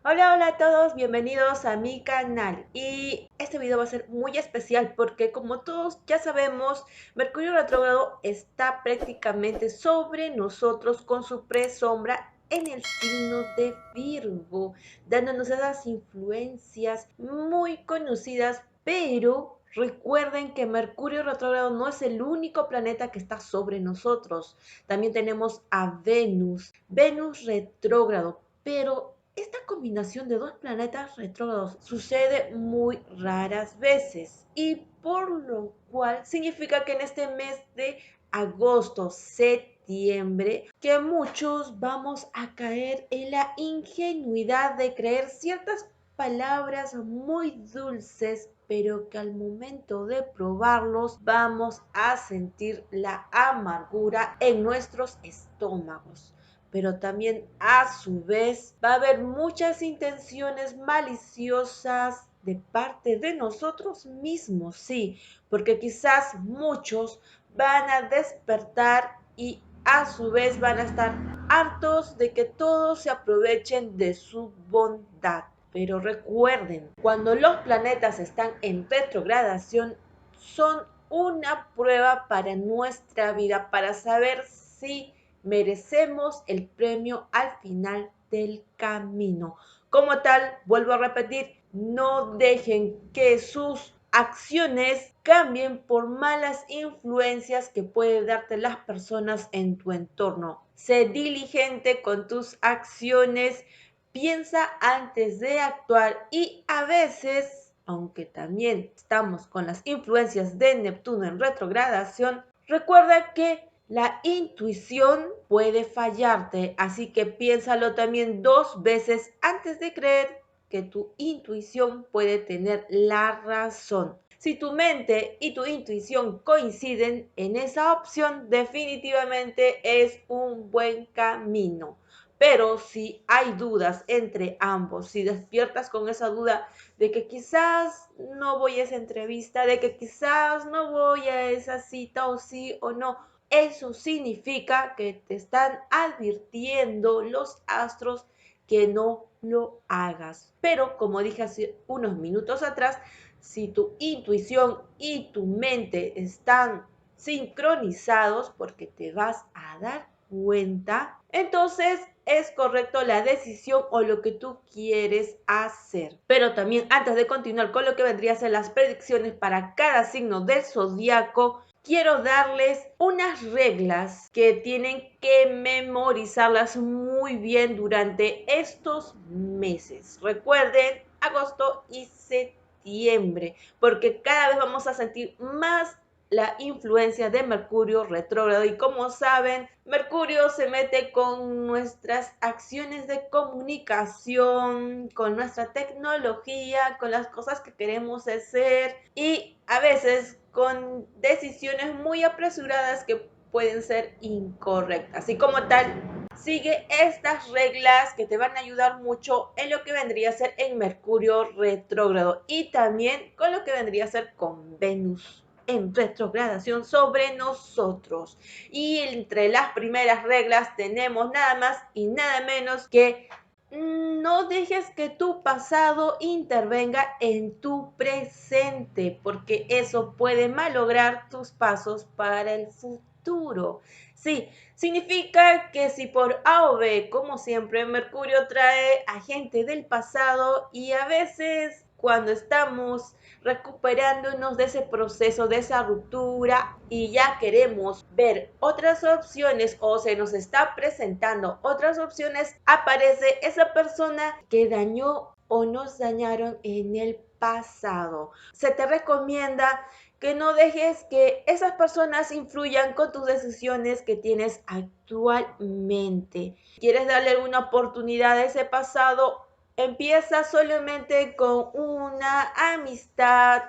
Hola, hola a todos, bienvenidos a mi canal y este video va a ser muy especial porque como todos ya sabemos, Mercurio retrógrado está prácticamente sobre nosotros con su presombra en el signo de Virgo, dándonos esas influencias muy conocidas, pero recuerden que Mercurio retrógrado no es el único planeta que está sobre nosotros. También tenemos a Venus retrógrado, pero esta combinación de dos planetas retrógrados sucede muy raras veces y por lo cual significa que en este mes de agosto, septiembre, que muchos vamos a caer en la ingenuidad de creer ciertas palabras muy dulces, pero que al momento de probarlos vamos a sentir la amargura en nuestros estómagos, pero también a su vez va a haber muchas intenciones maliciosas de parte de nosotros mismos, sí, porque quizás muchos van a despertar y a su vez van a estar hartos de que todos se aprovechen de su bondad. Pero recuerden, cuando los planetas están en retrogradación, son una prueba para nuestra vida, para saber si merecemos el premio al final del camino. Como tal, vuelvo a repetir, no dejen que sus acciones cambien por malas influencias que pueden darte las personas en tu entorno. Sé diligente con tus acciones, piensa antes de actuar y a veces, aunque también estamos con las influencias de Neptuno en retrogradación, recuerda que la intuición puede fallarte, así que piénsalo también dos veces antes de creer que tu intuición puede tener la razón. Si tu mente y tu intuición coinciden en esa opción, definitivamente es un buen camino. Pero si hay dudas entre ambos, si despiertas con esa duda de que quizás no voy a esa entrevista, de que quizás no voy a esa cita o sí o no, eso significa que te están advirtiendo los astros que no lo hagas. Pero como dije hace unos minutos atrás, si tu intuición y tu mente están sincronizados, porque te vas a dar cuenta, entonces es correcto la decisión o lo que tú quieres hacer. Pero también antes de continuar con lo que vendría a ser las predicciones para cada signo del zodiaco, quiero darles unas reglas que tienen que memorizarlas muy bien durante estos meses. Recuerden, agosto y septiembre, porque cada vez vamos a sentir más la influencia de Mercurio retrógrado y como saben, Mercurio se mete con nuestras acciones de comunicación, con nuestra tecnología, con las cosas que queremos hacer y a veces con decisiones muy apresuradas que pueden ser incorrectas. Y como tal, sigue estas reglas que te van a ayudar mucho en lo que vendría a ser en Mercurio retrógrado y también con lo que vendría a ser con Venus en retrogradación sobre nosotros. Y entre las primeras reglas tenemos nada más y nada menos que no dejes que tu pasado intervenga en tu presente, porque eso puede malograr tus pasos para el futuro. Sí, significa que si por A o B, como siempre, Mercurio trae a gente del pasado y a veces cuando estamos recuperándonos de ese proceso, de esa ruptura y ya queremos ver otras opciones o se nos está presentando otras opciones, aparece esa persona que dañó o nos dañaron en el pasado. Se te recomienda que no dejes que esas personas influyan con tus decisiones que tienes actualmente. ¿Quieres darle alguna oportunidad a ese pasado? Empieza solamente con una amistad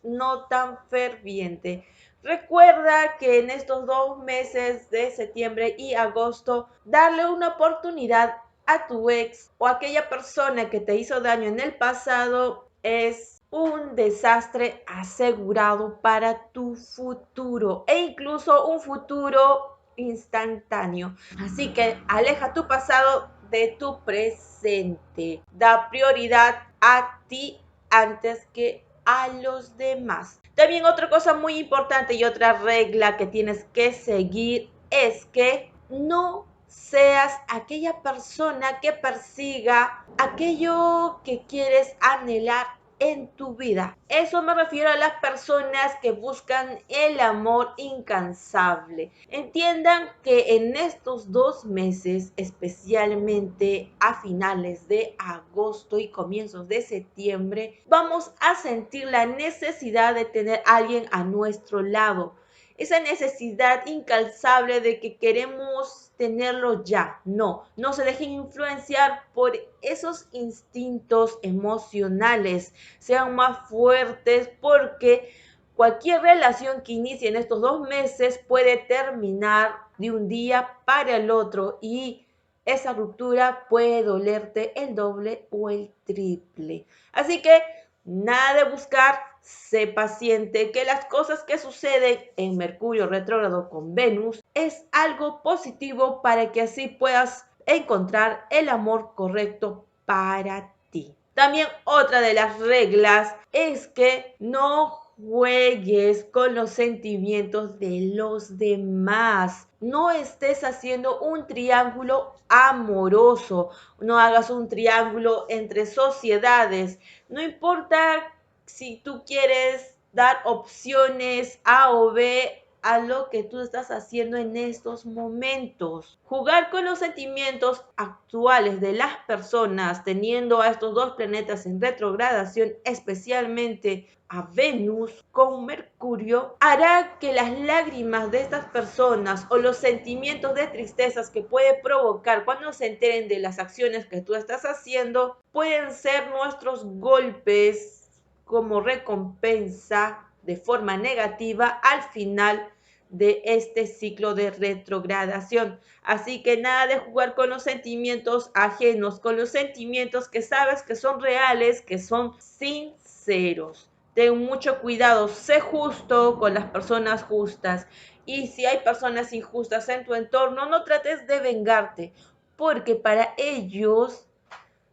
no tan ferviente. Recuerda que en estos 2 meses de septiembre y agosto, darle una oportunidad a tu ex o a aquella persona que te hizo daño en el pasado es un desastre asegurado para tu futuro e incluso un futuro instantáneo. Así que aleja tu pasado de tu presente. Da prioridad a ti antes que a los demás. También otra cosa muy importante y otra regla que tienes que seguir es que no seas aquella persona que persiga aquello que quieres anhelar en tu vida. Eso me refiero a las personas que buscan el amor incansable. Entiendan que en estos 2 meses, especialmente a finales de agosto y comienzos de septiembre, vamos a sentir la necesidad de tener a alguien a nuestro lado. Esa necesidad incansable de que queremos tenerlo ya. No se dejen influenciar por esos instintos emocionales. Sean más fuertes porque cualquier relación que inicie en estos 2 meses puede terminar de un día para el otro y esa ruptura puede dolerte el doble o el triple. Así que nada de buscar, sé paciente, que las cosas que suceden en Mercurio retrógrado con Venus es algo positivo para que así puedas encontrar el amor correcto para ti. También otra de las reglas es que no juegues con los sentimientos de los demás. No estés haciendo un triángulo amoroso. No hagas un triángulo entre sociedades. No importa si tú quieres dar opciones A o B a lo que tú estás haciendo en estos momentos. Jugar con los sentimientos actuales de las personas, teniendo a estos dos planetas en retrogradación, especialmente a Venus con Mercurio, hará que las lágrimas de estas personas o los sentimientos de tristezas que puede provocar cuando se enteren de las acciones que tú estás haciendo, pueden ser nuestros golpes como recompensa de forma negativa al final de este ciclo de retrogradación. Así que nada de jugar con los sentimientos ajenos, con los sentimientos que sabes que son reales, que son sinceros. Ten mucho cuidado, sé justo con las personas justas. Y si hay personas injustas en tu entorno, no trates de vengarte, porque para ellos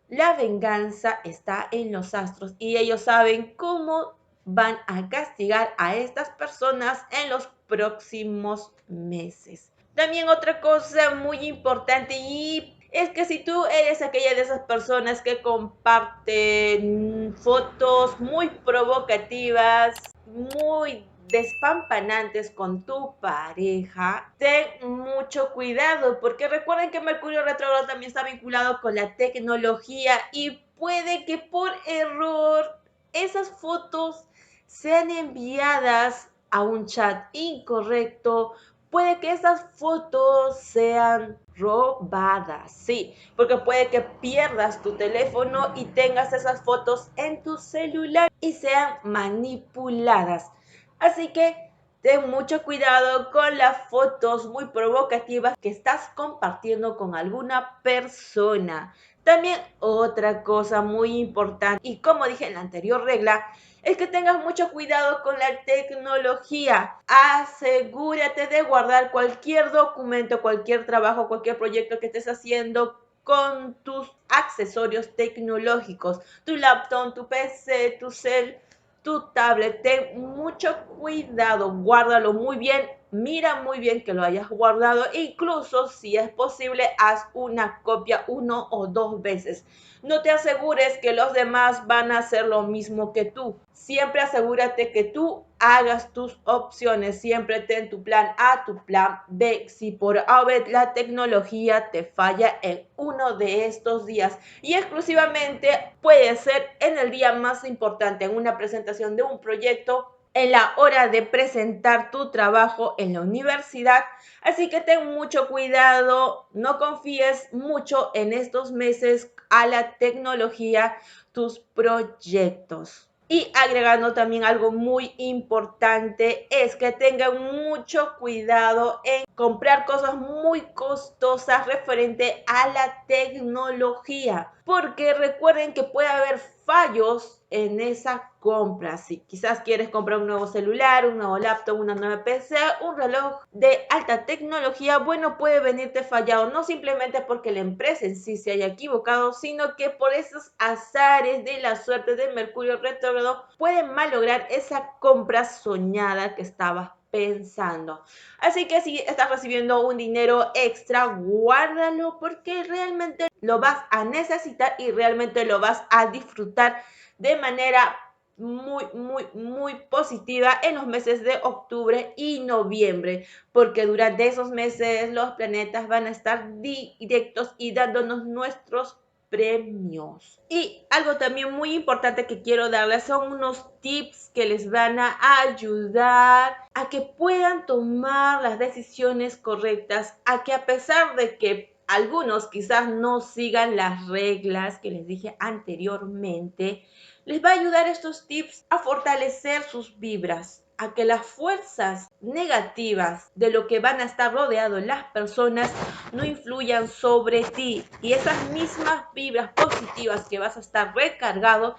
la venganza está en los astros y ellos saben cómo van a castigar a estas personas en los próximos meses. También otra cosa muy importante y es que si tú eres aquella de esas personas que comparten fotos muy provocativas, muy despampanantes con tu pareja, ten mucho cuidado porque recuerden que Mercurio retrógrado también está vinculado con la tecnología y puede que por error esas fotos sean enviadas a un chat incorrecto. Puede que esas fotos sean robadas, sí, porque puede que pierdas tu teléfono y tengas esas fotos en tu celular y sean manipuladas. Así que ten mucho cuidado con las fotos muy provocativas que estás compartiendo con alguna persona. También otra cosa muy importante, y como dije en la anterior regla, es que tengas mucho cuidado con la tecnología. Asegúrate de guardar cualquier documento, cualquier trabajo, cualquier proyecto que estés haciendo con tus accesorios tecnológicos, tu laptop, tu PC, tu cel, tu tablet. Ten mucho cuidado, guárdalo muy bien, mira muy bien que lo hayas guardado, incluso si es posible, haz una copia 1 o 2 veces. No te asegures que los demás van a hacer lo mismo que tú. Siempre asegúrate que tú hagas tus opciones. Siempre ten tu plan A, tu plan B. Si por A o B la tecnología te falla en uno de estos días y exclusivamente puede ser en el día más importante, en una presentación de un proyecto, en la hora de presentar tu trabajo en la universidad. Así que ten mucho cuidado, no confíes mucho en estos meses a la tecnología, tus proyectos. Y agregando también algo muy importante es que tengan mucho cuidado en comprar cosas muy costosas referente a la tecnología, porque recuerden que puede haber fallos en esa compra. Si quizás quieres comprar un nuevo celular, un nuevo laptop, una nueva PC, un reloj de alta tecnología, bueno, puede venirte fallado, no simplemente porque la empresa en sí se haya equivocado, sino que por esos azares de la suerte de Mercurio retrógrado pueden malograr esa compra soñada que estabas pensando. Así que si estás recibiendo un dinero extra, guárdalo porque realmente lo vas a necesitar y realmente lo vas a disfrutar de manera muy positiva en los meses de octubre y noviembre, porque durante esos meses los planetas van a estar directos y dándonos nuestros premios. Y algo también muy importante que quiero darles son unos tips que les van a ayudar a que puedan tomar las decisiones correctas, a que a pesar de que algunos quizás no sigan las reglas que les dije anteriormente, les va a ayudar estos tips a fortalecer sus vibras, a que las fuerzas negativas de lo que van a estar rodeados las personas no influyan sobre ti, y esas mismas vibras positivas que vas a estar recargado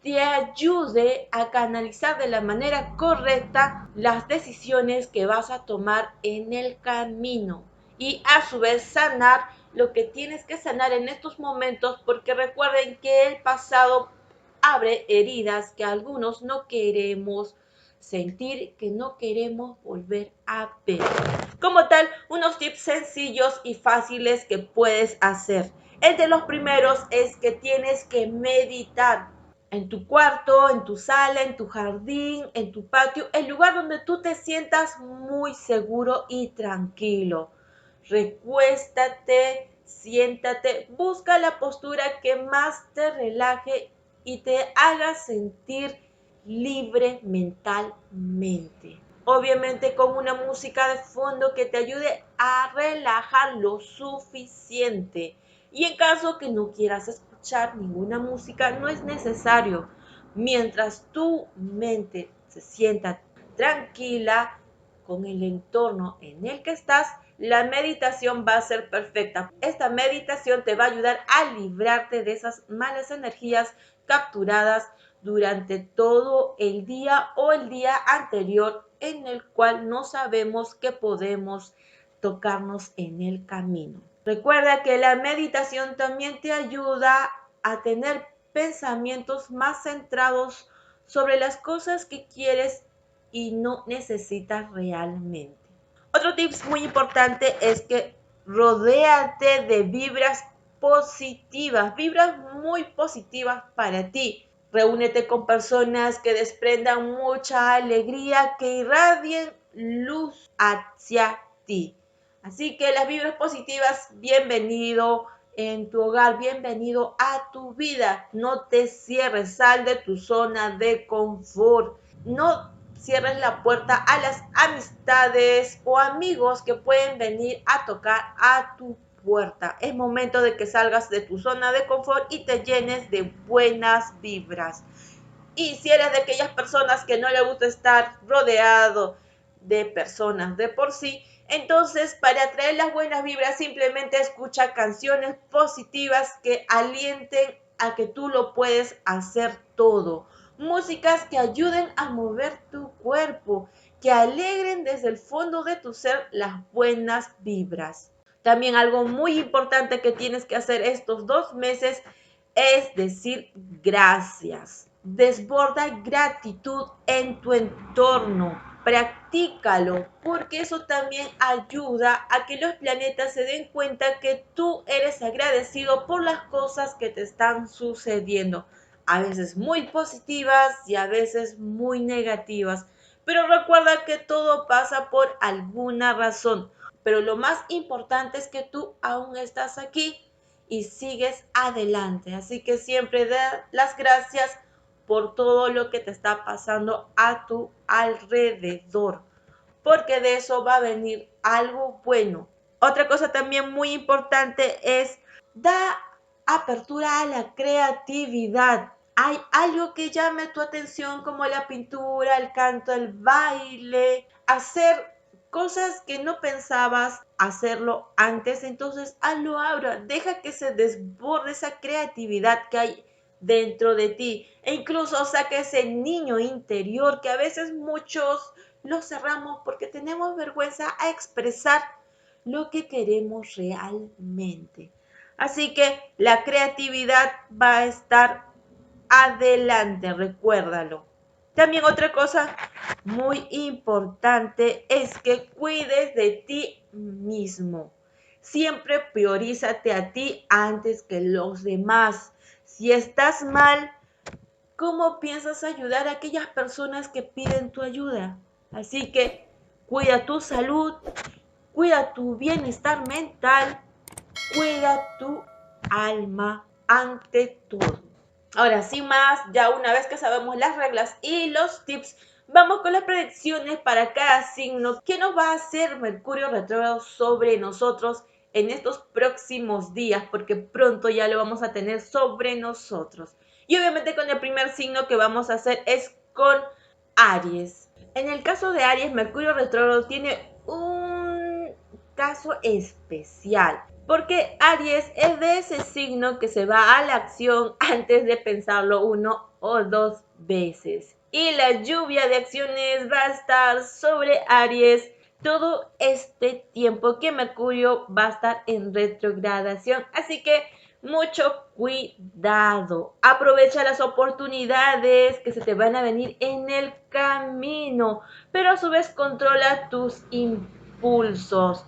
te ayude a canalizar de la manera correcta las decisiones que vas a tomar en el camino, y a su vez sanar lo que tienes que sanar en estos momentos, porque recuerden que el pasado abre heridas que algunos no queremos sentir, que no queremos volver a ver. Como tal, unos tips sencillos y fáciles que puedes hacer. El de los primeros es que tienes que meditar en tu cuarto, en tu sala, en tu jardín, en tu patio, el lugar donde tú te sientas muy seguro y tranquilo. Recuéstate, siéntate, busca la postura que más te relaje y te haga sentir libre mentalmente. Obviamente con una música de fondo que te ayude a relajar lo suficiente. Y en caso que no quieras escuchar ninguna música, no es necesario. Mientras tu mente se sienta tranquila con el entorno en el que estás, la meditación va a ser perfecta. Esta meditación te va a ayudar a librarte de esas malas energías capturadas durante todo el día o el día anterior, en el cual no sabemos que podemos tocarnos en el camino. Recuerda que la meditación también te ayuda a tener pensamientos más centrados sobre las cosas que quieres y no necesitas realmente. Otro tips muy importante es que rodéate de vibras positivas, vibras muy positivas para ti. Reúnete con personas que desprendan mucha alegría, que irradien luz hacia ti. Así que las vibras positivas, bienvenido en tu hogar, bienvenido a tu vida. No te cierres, sal de tu zona de confort. No cierres la puerta a las amistades o amigos que pueden venir a tocar a tu puerta. Es momento de que salgas de tu zona de confort y te llenes de buenas vibras. Y si eres de aquellas personas que no le gusta estar rodeado de personas de por sí, entonces para atraer las buenas vibras simplemente escucha canciones positivas que alienten a que tú lo puedes hacer todo. Músicas que ayuden a mover tu cuerpo, que alegren desde el fondo de tu ser las buenas vibras. También algo muy importante que tienes que hacer estos 2 meses es decir gracias. Desborda gratitud en tu entorno. Practícalo, porque eso también ayuda a que los planetas se den cuenta que tú eres agradecido por las cosas que te están sucediendo. A veces muy positivas y a veces muy negativas. Pero recuerda que todo pasa por alguna razón. Pero lo más importante es que tú aún estás aquí y sigues adelante. Así que siempre da las gracias por todo lo que te está pasando a tu alrededor, porque de eso va a venir algo bueno. Otra cosa también muy importante es da apertura a la creatividad. Hay algo que llame tu atención como la pintura, el canto, el baile, hacer cosas que no pensabas hacerlo antes, entonces hazlo ahora. Deja que se desborde esa creatividad que hay dentro de ti e incluso saca ese niño interior que a veces muchos lo cerramos porque tenemos vergüenza a expresar lo que queremos realmente. Así que la creatividad va a estar adelante, recuérdalo. También otra cosa muy importante es que cuides de ti mismo. Siempre priorízate a ti antes que los demás. Si estás mal, ¿cómo piensas ayudar a aquellas personas que piden tu ayuda? Así que cuida tu salud, cuida tu bienestar mental, cuida tu alma ante todo. Ahora, sin más, ya una vez que sabemos las reglas y los tips, vamos con las predicciones para cada signo. ¿Qué nos va a hacer Mercurio retrógrado sobre nosotros en estos próximos días? Porque pronto ya lo vamos a tener sobre nosotros. Y obviamente con el primer signo que vamos a hacer es con Aries. En el caso de Aries, Mercurio retrógrado tiene un caso especial, porque Aries es de ese signo que se va a la acción antes de pensarlo uno o dos veces. Y la lluvia de acciones va a estar sobre Aries todo este tiempo que Mercurio va a estar en retrogradación. Así que mucho cuidado. Aprovecha las oportunidades que se te van a venir en el camino, pero a su vez controla tus impulsos.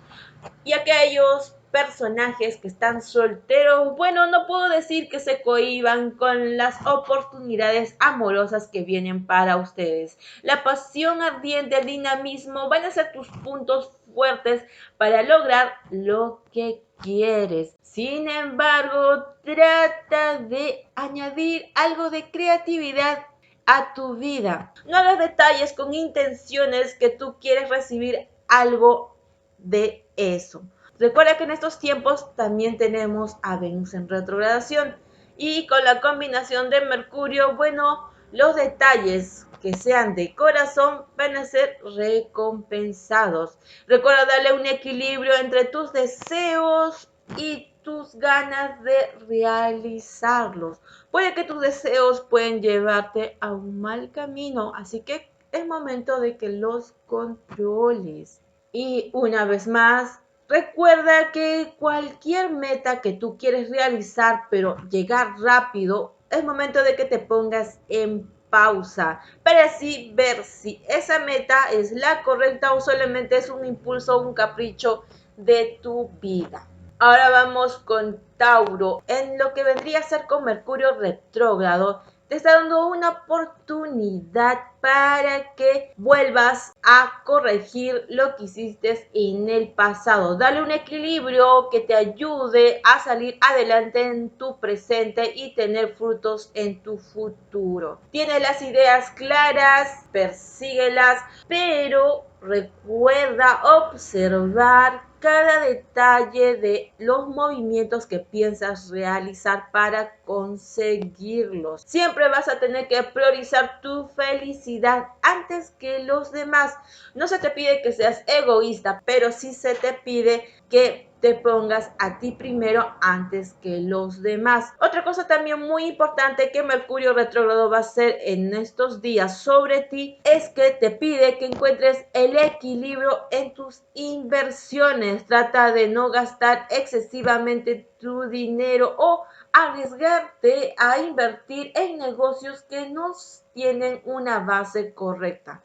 Y aquellos personajes que están solteros, bueno, no puedo decir que se cohíban con las oportunidades amorosas que vienen para ustedes. La pasión ardiente, el dinamismo van a ser tus puntos fuertes para lograr lo que quieres. Sin embargo, trata de añadir algo de creatividad a tu vida. No hagas detalles con intenciones que tú quieres recibir algo de eso. Recuerda que en estos tiempos también tenemos a Venus en retrogradación y con la combinación de Mercurio, bueno, los detalles que sean de corazón van a ser recompensados. Recuerda darle un equilibrio entre tus deseos y tus ganas de realizarlos. Puede que tus deseos pueden llevarte a un mal camino, así que es momento de que los controles. Y una vez más, recuerda que cualquier meta que tú quieres realizar, pero llegar rápido, es momento de que te pongas en pausa para así ver si esa meta es la correcta o solamente es un impulso o un capricho de tu vida. Ahora vamos con Tauro. En lo que vendría a ser con Mercurio retrógrado, te está dando una oportunidad para que vuelvas a corregir lo que hiciste en el pasado. Dale un equilibrio que te ayude a salir adelante en tu presente y tener frutos en tu futuro. Tienes las ideas claras, persíguelas, pero recuerda observar cada detalle de los movimientos que piensas realizar para conseguirlos. Siempre vas a tener que priorizar tu felicidad antes que los demás. No se te pide que seas egoísta, pero sí se te pide que te pongas a ti primero antes que los demás. Otra cosa también muy importante que Mercurio retrógrado va a hacer en estos días sobre ti es que te pide que encuentres el equilibrio en tus inversiones. Trata de no gastar excesivamente tu dinero o arriesgarte a invertir en negocios que no tienen una base correcta.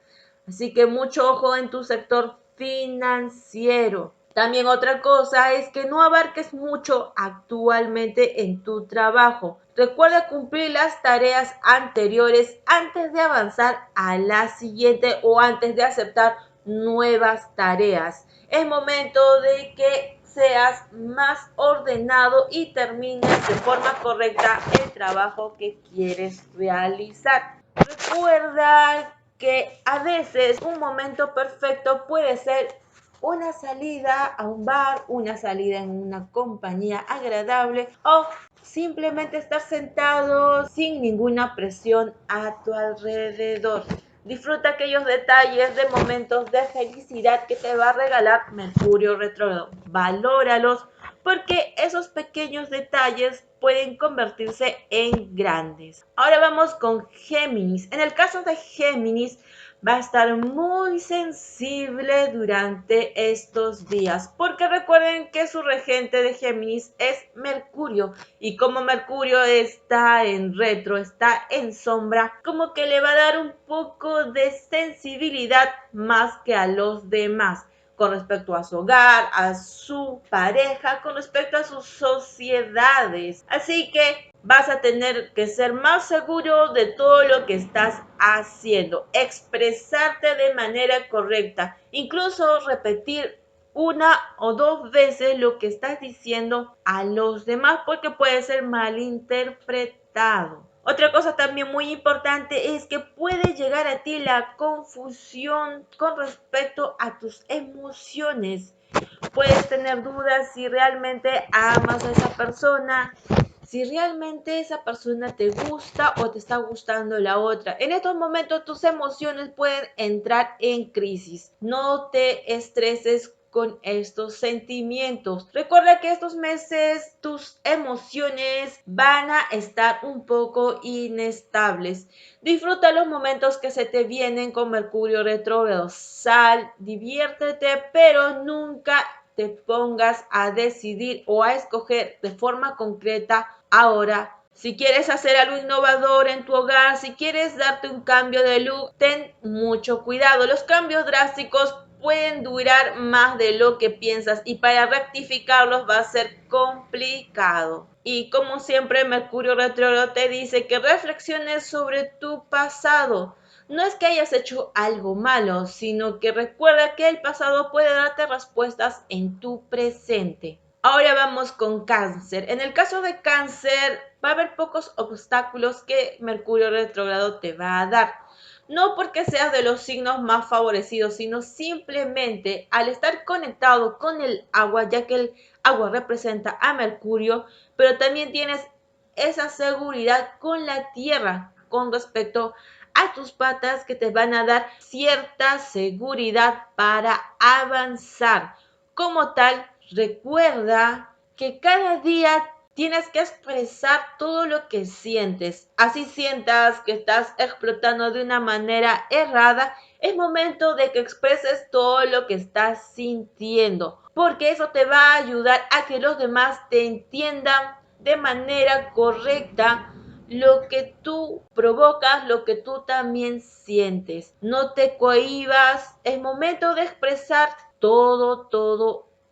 Así que mucho ojo en tu sector financiero. También otra cosa es que no abarques mucho actualmente en tu trabajo. Recuerda cumplir las tareas anteriores antes de avanzar a la siguiente o antes de aceptar nuevas tareas. Es momento de que seas más ordenado y termines de forma correcta el trabajo que quieres realizar. Recuerda que a veces un momento perfecto puede ser una salida a un bar, una salida en una compañía agradable o simplemente estar sentado sin ninguna presión a tu alrededor. Disfruta aquellos detalles de momentos de felicidad que te va a regalar Mercurio retrógrado. Valóralos porque esos pequeños detalles pueden convertirse en grandes. Ahora vamos con Géminis. En el caso de Géminis, va a estar muy sensible durante estos días, porque recuerden que su regente de Géminis es Mercurio, y como Mercurio está en retro, está en sombra, como que le va a dar un poco de sensibilidad más que a los demás con respecto a su hogar, a su pareja, con respecto a sus sociedades. Así que vas a tener que ser más seguro de todo lo que estás haciendo, expresarte de manera correcta, incluso repetir una o dos veces lo que estás diciendo a los demás porque puede ser malinterpretado. Otra cosa también muy importante es que puede llegar a ti la confusión con respecto a tus emociones. Puedes tener dudas si realmente amas a esa persona, si realmente esa persona te gusta o te está gustando la otra. En estos momentos tus emociones pueden entrar en crisis. No te estreses con estos sentimientos. Recuerda que estos meses tus emociones van a estar un poco inestables. Disfruta los momentos que se te vienen con Mercurio retrógrado. Sal, diviértete, pero nunca te pongas a decidir o a escoger de forma concreta ahora. Si quieres hacer algo innovador en tu hogar, si quieres darte un cambio de look, ten mucho cuidado. Los cambios drásticos pueden durar más de lo que piensas y para rectificarlos va a ser complicado. Y como siempre, Mercurio retrógrado te dice que reflexiones sobre tu pasado. No es que hayas hecho algo malo, sino que recuerda que el pasado puede darte respuestas en tu presente. Ahora vamos con Cáncer. En el caso de Cáncer, va a haber pocos obstáculos que Mercurio retrógrado te va a dar. No porque seas de los signos más favorecidos, sino simplemente al estar conectado con el agua, ya que el agua representa a Mercurio, pero también tienes esa seguridad con la tierra con respecto a tus patas que te van a dar cierta seguridad para avanzar. Como tal, recuerda que cada día tienes que expresar todo lo que sientes. Así sientas que estás explotando de una manera errada, es momento de que expreses todo lo que estás sintiendo, porque eso te va a ayudar a que los demás te entiendan de manera correcta lo que tú provocas, lo que tú también sientes. No te cohibas, es momento de expresar todo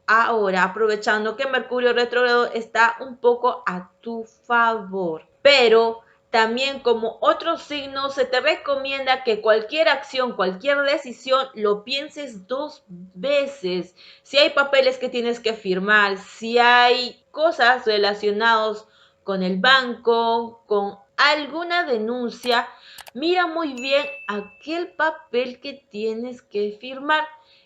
ahora, aprovechando que Mercurio retrógrado está un poco a tu favor. Pero también como otro signo se te recomienda que cualquier acción, cualquier decisión, lo pienses dos veces. Si hay papeles que tienes que firmar, si hay cosas relacionadas con el banco, con alguna denuncia, mira muy bien aquel papel que tienes que firmar.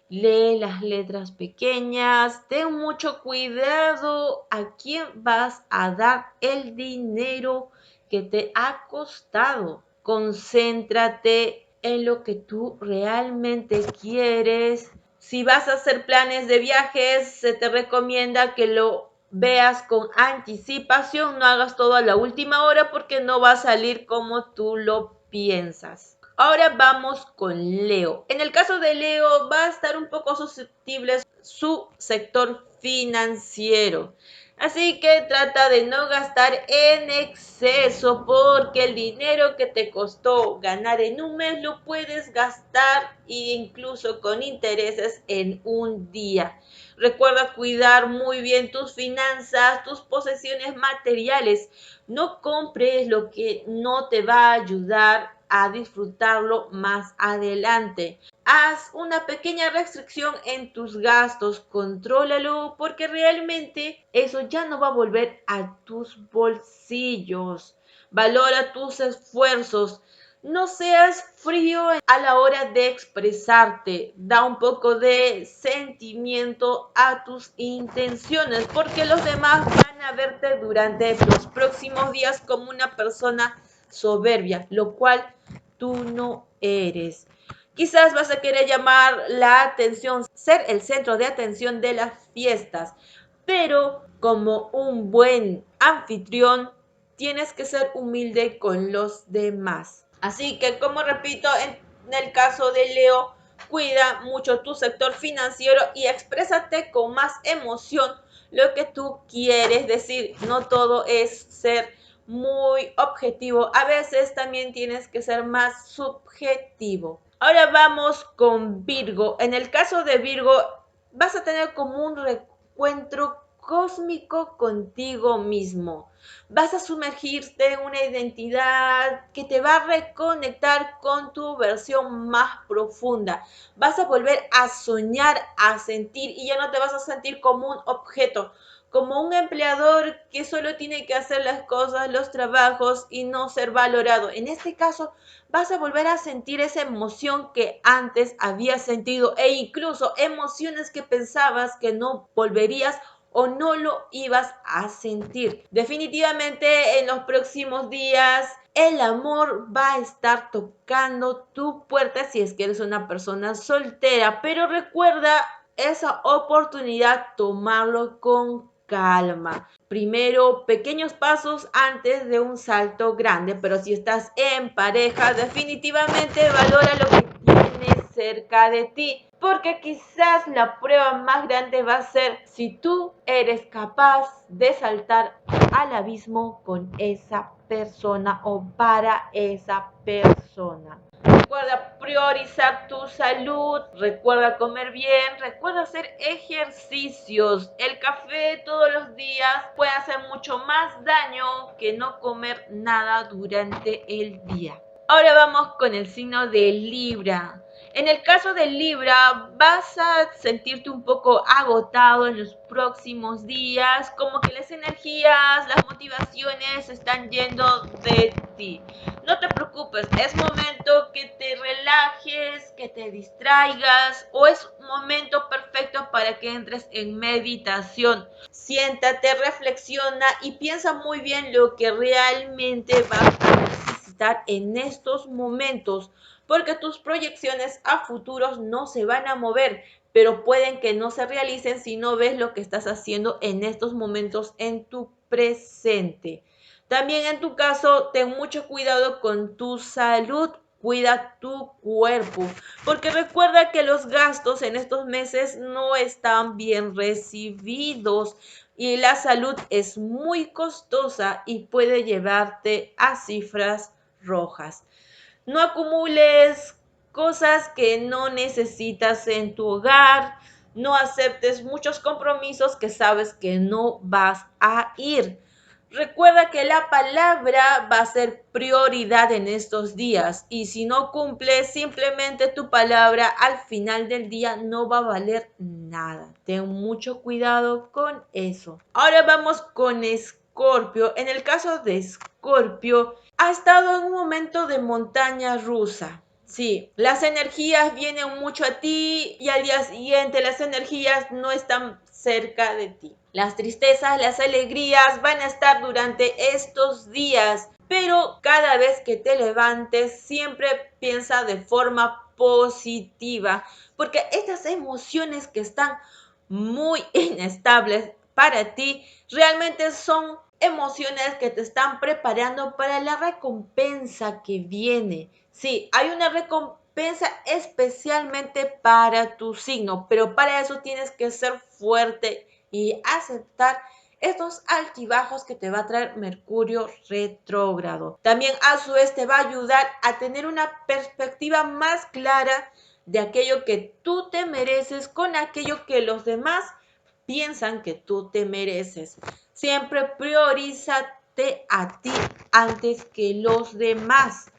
Lee las letras pequeñas, ten mucho cuidado a quién vas a dar el dinero que te ha costado. Concéntrate en lo que tú realmente quieres. Si vas a hacer planes de viajes, se te recomienda que lo veas con anticipación, no hagas todo a la última hora porque no va a salir como tú lo piensas. Ahora vamos con Leo. En el caso de Leo va a estar un poco susceptible su sector financiero. Así que trata de no gastar en exceso porque el dinero que te costó ganar en un mes lo puedes gastar incluso con intereses en un día. Recuerda cuidar muy bien tus finanzas, tus posesiones materiales. No compres lo que no te va a ayudar a disfrutarlo más adelante. Haz una pequeña restricción en tus gastos, contrólalo porque realmente eso ya no va a volver a tus bolsillos. Valora tus esfuerzos. No seas frío a la hora de expresarte. Da un poco de sentimiento a tus intenciones porque los demás van a verte durante los próximos días como una persona soberbia, lo cual tú no eres. Quizás vas a querer llamar la atención, ser el centro de atención de las fiestas, pero como un buen anfitrión, tienes que ser humilde con los demás. Así que, como repito, en el caso de Leo, cuida mucho tu sector financiero y exprésate con más emoción lo que tú quieres decir. No todo es ser muy objetivo. A veces también tienes que ser más subjetivo. Ahora vamos con Virgo. En el caso de Virgo, vas a tener como un reencuentro cósmico contigo mismo. Vas a sumergirte en una identidad que te va a reconectar con tu versión más profunda. Vas a volver a soñar, a sentir, y ya no te vas a sentir como un objeto, como un empleador que solo tiene que hacer las cosas, los trabajos y no ser valorado. En este caso, vas a volver a sentir esa emoción que antes habías sentido e incluso emociones que pensabas que no volverías o no lo ibas a sentir. Definitivamente en los próximos días el amor va a estar tocando tu puerta si es que eres una persona soltera, pero recuerda esa oportunidad, tomarlo con calma. Primero, pequeños pasos antes de un salto grande, pero si estás en pareja, definitivamente valora lo que tienes cerca de ti, porque quizás la prueba más grande va a ser si tú eres capaz de saltar al abismo con esa persona o para esa persona. Recuerda priorizar tu salud, recuerda comer bien, recuerda hacer ejercicios. El café todos los días puede hacer mucho más daño que no comer nada durante el día. Ahora vamos con el signo de Libra. En el caso de Libra, vas a sentirte un poco agotado en los próximos días, como que las energías, las motivaciones están yendo de ti. No te preocupes, es momento que te relajes, que te distraigas, o es un momento perfecto para que entres en meditación. Siéntate, reflexiona y piensa muy bien lo que realmente vas a necesitar en estos momentos, porque tus proyecciones a futuros no se van a mover, pero pueden que no se realicen si no ves lo que estás haciendo en estos momentos en tu presente. También en tu caso, ten mucho cuidado con tu salud, cuida tu cuerpo, porque recuerda que los gastos en estos meses no están bien recibidos y la salud es muy costosa y puede llevarte a cifras rojas. No acumules cosas que no necesitas en tu hogar. No aceptes muchos compromisos que sabes que no vas a ir. Recuerda que la palabra va a ser prioridad en estos días y si no cumples, simplemente tu palabra al final del día no va a valer nada. Ten mucho cuidado con eso. Ahora vamos con Escorpio. En el caso de Escorpio, ha estado en un momento de montaña rusa. Sí, las energías vienen mucho a ti y al día siguiente las energías no están cerca de ti. Las tristezas, las alegrías van a estar durante estos días, pero cada vez que te levantes siempre piensa de forma positiva, porque estas emociones que están muy inestables para ti realmente son emociones que te están preparando para la recompensa que viene. Sí, hay una recompensa especialmente para tu signo, pero para eso tienes que ser fuerte y aceptar estos altibajos que te va a traer Mercurio retrógrado. También a su vez te va a ayudar a tener una perspectiva más clara de aquello que tú te mereces con aquello que los demás piensan que tú te mereces. Siempre priorízate a ti antes que los demás.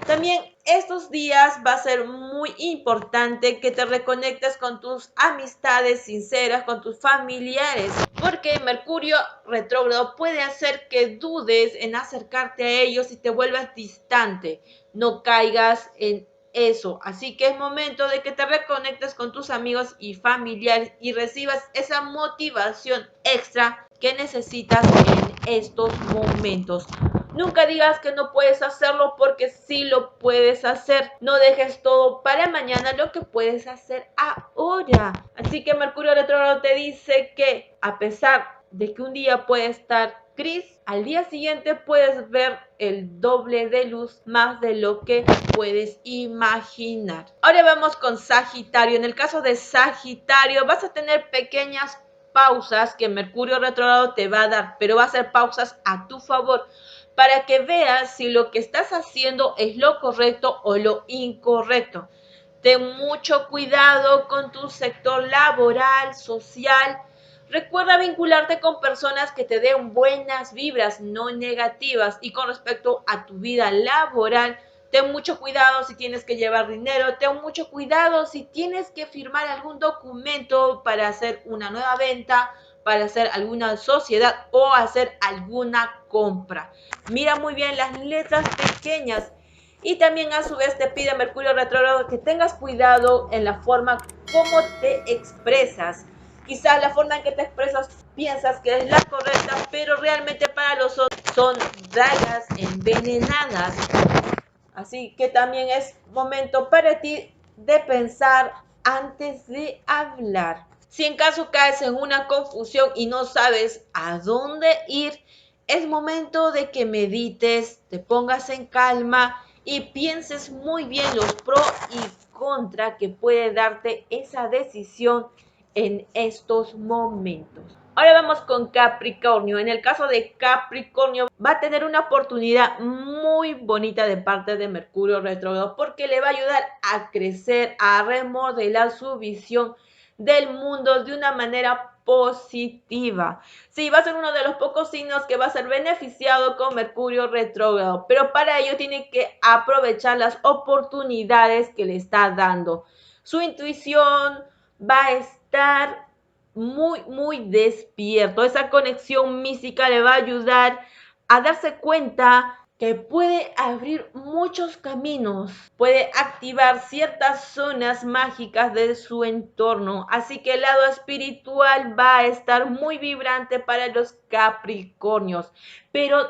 También estos días va a ser muy importante que te reconectes con tus amistades sinceras, con tus familiares, porque Mercurio retrógrado puede hacer que dudes en acercarte a ellos y te vuelvas distante. No caigas en eso. Así que es momento de que te reconectes con tus amigos y familiares y recibas esa motivación extra que necesitas en estos momentos. Nunca digas que no puedes hacerlo porque sí lo puedes hacer. No dejes todo para mañana lo que puedes hacer ahora. Así que Mercurio retrógrado te dice que a pesar de que un día puede estar gris, al día siguiente puedes ver el doble de luz más de lo que puedes imaginar. Ahora vamos con Sagitario. En el caso de Sagitario vas a tener pequeñas pausas que Mercurio retrógrado te va a dar, pero va a ser pausas a tu favor para que veas si lo que estás haciendo es lo correcto o lo incorrecto. Ten mucho cuidado con tu sector laboral, social. Recuerda vincularte con personas que te den buenas vibras, no negativas. Y con respecto a tu vida laboral, ten mucho cuidado si tienes que llevar dinero, ten mucho cuidado si tienes que firmar algún documento para hacer una nueva venta, para hacer alguna sociedad o hacer alguna compra. Mira muy bien las letras pequeñas. Y también a su vez te pide Mercurio retrógrado que tengas cuidado en la forma como te expresas. Quizás la forma en que te expresas piensas que es la correcta, pero realmente para los otros son dagas envenenadas. Así que también es momento para ti de pensar antes de hablar. Si en caso caes en una confusión y no sabes a dónde ir, es momento de que medites, te pongas en calma y pienses muy bien los pros y contra que puede darte esa decisión en estos momentos. Ahora vamos con Capricornio. En el caso de Capricornio, va a tener una oportunidad muy bonita de parte de Mercurio retrógrado porque le va a ayudar a crecer, a remodelar su visión del mundo de una manera positiva. Sí, va a ser uno de los pocos signos que va a ser beneficiado con Mercurio retrógrado, pero para ello tiene que aprovechar las oportunidades que le está dando. Su intuición va a estar muy despierto. Esa conexión mística le va a ayudar a darse cuenta que puede abrir muchos caminos, puede activar ciertas zonas mágicas de su entorno. Así que el lado espiritual va a estar muy vibrante para los Capricornios, pero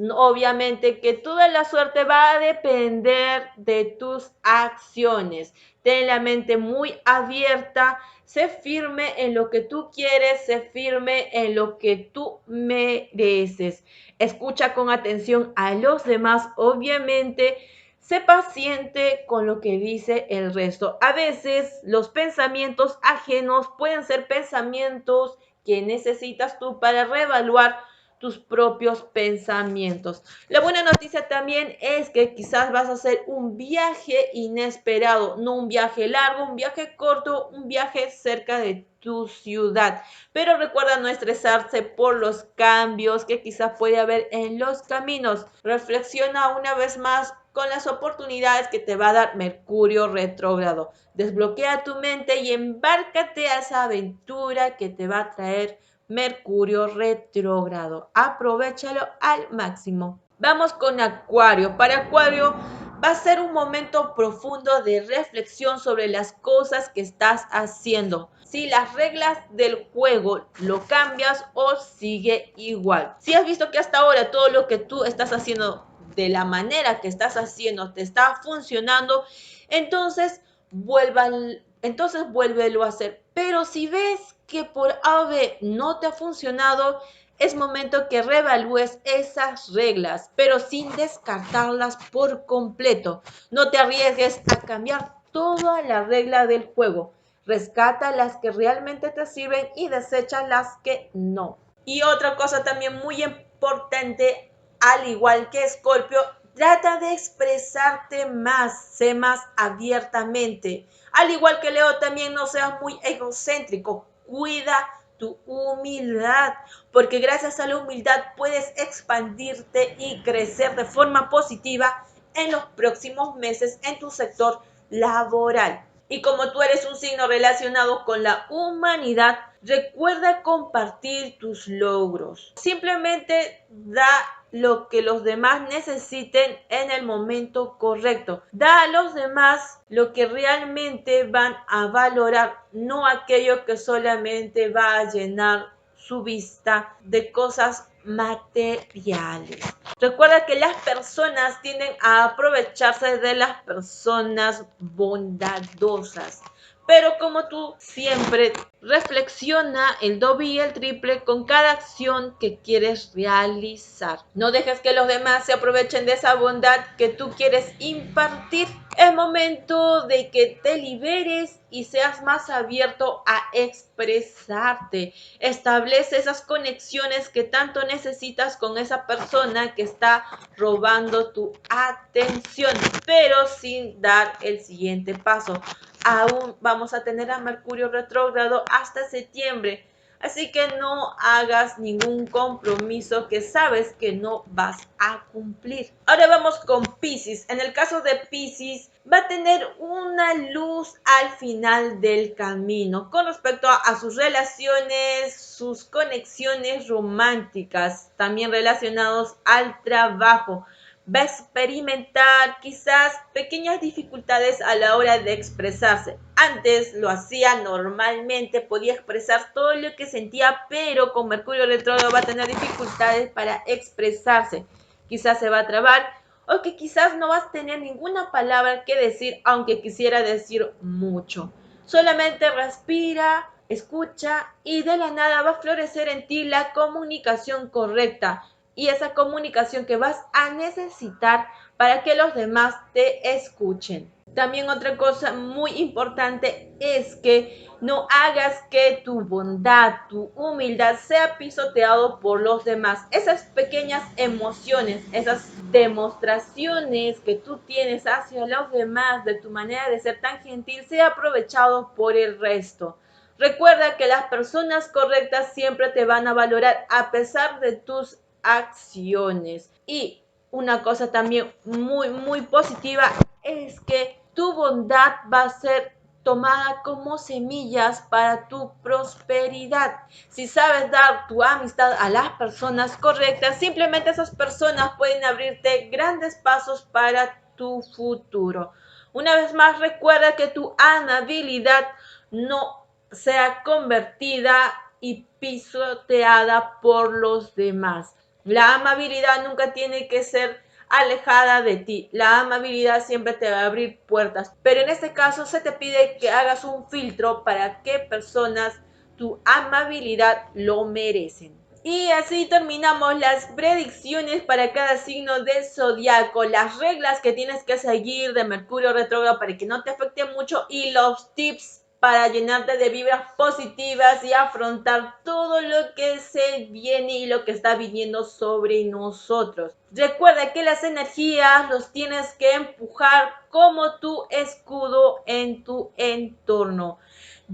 obviamente que toda la suerte va a depender de tus acciones. Ten la mente muy abierta, sé firme en lo que tú quieres, sé firme en lo que tú mereces. Escucha con atención a los demás, obviamente. Sé paciente con lo que dice el resto. A veces los pensamientos ajenos pueden ser pensamientos que necesitas tú para reevaluar tus propios pensamientos. La buena noticia también es que quizás vas a hacer un viaje inesperado, no un viaje largo, un viaje corto, un viaje cerca de tu ciudad. Pero recuerda no estresarse por los cambios que quizás puede haber en los caminos. Reflexiona una vez más con las oportunidades que te va a dar Mercurio retrógrado. Desbloquea tu mente y embárcate a esa aventura que te va a traer Mercurio retrógrado. Aprovéchalo al máximo. Vamos con Acuario. Para Acuario va a ser un momento profundo de reflexión sobre las cosas que estás haciendo. Si las reglas del juego lo cambias o sigue igual. Si has visto que hasta ahora todo lo que tú estás haciendo de la manera que estás haciendo te está funcionando, entonces vuélvelo a hacer. Pero si ves que por A o B no te ha funcionado, es momento que reevalúes esas reglas, pero sin descartarlas por completo. No te arriesgues a cambiar toda la regla del juego. Rescata las que realmente te sirven y desecha las que no. Y otra cosa también muy importante, al igual que Escorpio, trata de expresarte más, sé más abiertamente. Al igual que Leo, también no seas muy egocéntrico. Cuida tu humildad, porque gracias a la humildad puedes expandirte y crecer de forma positiva en los próximos meses en tu sector laboral. Y como tú eres un signo relacionado con la humanidad, recuerda compartir tus logros. Simplemente da lo que los demás necesiten en el momento correcto. Da a los demás lo que realmente van a valorar, no aquello que solamente va a llenar su vista de cosas materiales. Recuerda que las personas tienden a aprovecharse de las personas bondadosas. Pero como tú siempre reflexiona el doble y el triple con cada acción que quieres realizar. No dejes que los demás se aprovechen de esa bondad que tú quieres impartir. Es momento de que te liberes y seas más abierto a expresarte. Establece esas conexiones que tanto necesitas con esa persona que está robando tu atención, pero sin dar el siguiente paso. Aún vamos a tener a Mercurio retrógrado hasta septiembre. Así que no hagas ningún compromiso que sabes que no vas a cumplir. Ahora vamos con Piscis. En el caso de Piscis, va a tener una luz al final del camino con respecto a sus relaciones, sus conexiones románticas, también relacionados al trabajo. Va a experimentar quizás pequeñas dificultades a la hora de expresarse. Antes lo hacía normalmente, podía expresar todo lo que sentía, pero con Mercurio retrógrado va a tener dificultades para expresarse. Quizás se va a trabar o que quizás no vas a tener ninguna palabra que decir, aunque quisiera decir mucho. Solamente respira, escucha y de la nada va a florecer en ti la comunicación correcta y esa comunicación que vas a necesitar para que los demás te escuchen. También otra cosa muy importante es que no hagas que tu bondad, tu humildad sea pisoteado por los demás. Esas pequeñas emociones, esas demostraciones que tú tienes hacia los demás de tu manera de ser tan gentil, sea aprovechado por el resto. Recuerda que las personas correctas siempre te van a valorar a pesar de tus acciones. Y una cosa también muy positiva es que tu bondad va a ser tomada como semillas para tu prosperidad. Si sabes dar tu amistad a las personas correctas, simplemente esas personas pueden abrirte grandes pasos para tu futuro. Una vez más, recuerda que tu amabilidad no sea convertida y pisoteada por los demás. La amabilidad nunca tiene que ser alejada de ti. La amabilidad siempre te va a abrir puertas. Pero en este caso se te pide que hagas un filtro para qué personas tu amabilidad lo merecen. Y así terminamos las predicciones para cada signo del zodiaco, las reglas que tienes que seguir de Mercurio retrógrado para que no te afecte mucho y los tips para llenarte de vibras positivas y afrontar todo lo que se viene y lo que está viniendo sobre nosotros. Recuerda que las energías los tienes que empujar como tu escudo en tu entorno.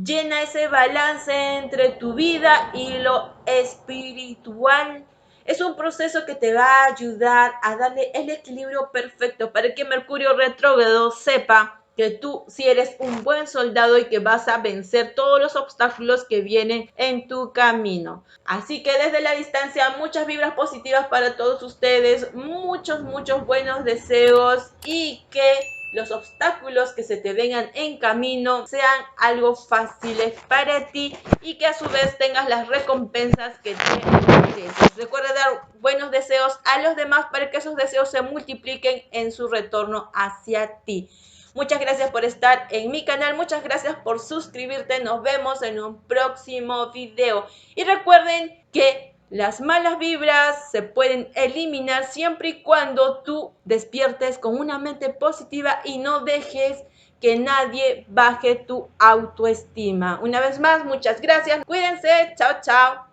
Llena ese balance entre tu vida y lo espiritual. Es un proceso que te va a ayudar a darle el equilibrio perfecto para que Mercurio retrógrado sepa que tú sí eres un buen soldado y que vas a vencer todos los obstáculos que vienen en tu camino. Así que desde la distancia, muchas vibras positivas para todos ustedes, muchos buenos deseos y que los obstáculos que se te vengan en camino sean algo fáciles para ti y que a su vez tengas las recompensas que te mereces. Recuerda dar buenos deseos a los demás para que esos deseos se multipliquen en su retorno hacia ti. Muchas gracias por estar en mi canal, muchas gracias por suscribirte, nos vemos en un próximo video. Y recuerden que las malas vibras se pueden eliminar siempre y cuando tú despiertes con una mente positiva y no dejes que nadie baje tu autoestima. Una vez más, muchas gracias, cuídense, chao.